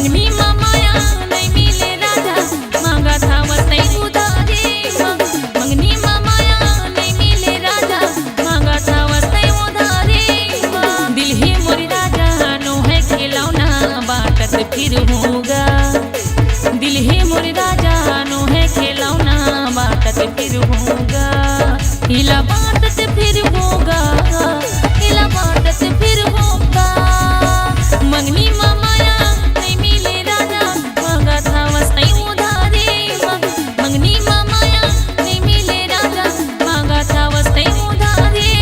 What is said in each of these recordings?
मंगनी माया नहीं मिले राजा, मांगा था वही उधारी। मंगनी माया नहीं मिले राजा, मांगा था वही उधारी। दिल ही मोरी राजा नो है खिलौना, बाटत फिर होगा। दिल ही मोरी राजा नो है खिलौना, बाटत फिर होगा। हिला बाटत फिर होगा, हिला बाटत फिर होगा। मंगनी माया नहीं मिले राजा, मांगा था वही उधारी। मंगनी माया नहीं मिले राजा, मांगा था वही उधारी।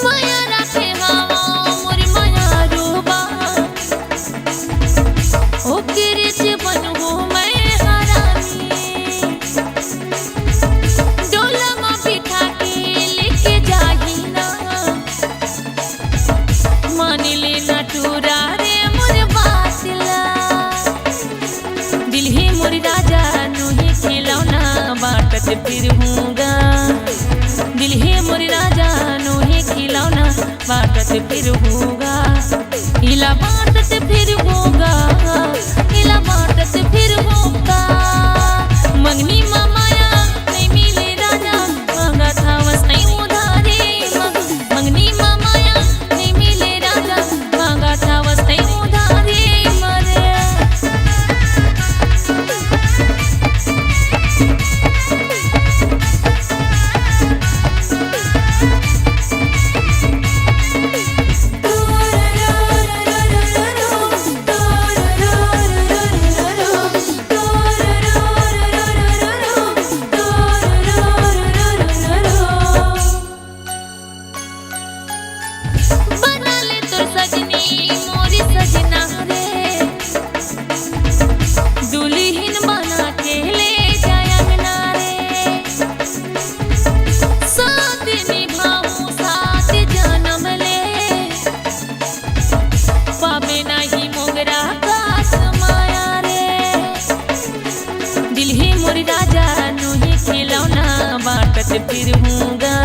माया राखे मावा मोरी माया रूबा, ओ किरिच बनगो मैं हरामी। डोला माँ बिठा के लेके जाही ना, मान लेना टूरा रे मोर बातला। दिल ही मोरी राजा नो ही खिलौना, बाटत फिर होगा। दिल ही मोरी राजा नो ही खिलौना, बाटत फिर होगा। हिला बाटत फिर होगा, हिला बाटत फिर होगा। मंगनी माया नहीं मिले राजा, मांगा था वही उधारी। मंगनी माया नहीं मिले राजा, मांगा था वही उधारी। बना ले तो सजनी मोरी सजना रे, दुल्हन बना के ले जाया अंगना रे। साथ निभाऊं साथ जन्म ले, पावे नहीं मोगरा कास माया रे। दिल ही मोरी राजा नो ही खिलौना, बाटत फिर होगा।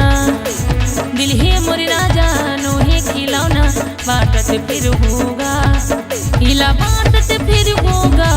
दिल ही मोरी राजा नो ही खिलौना, बाटत फिर होगा। हिला बाटत फिर होगा,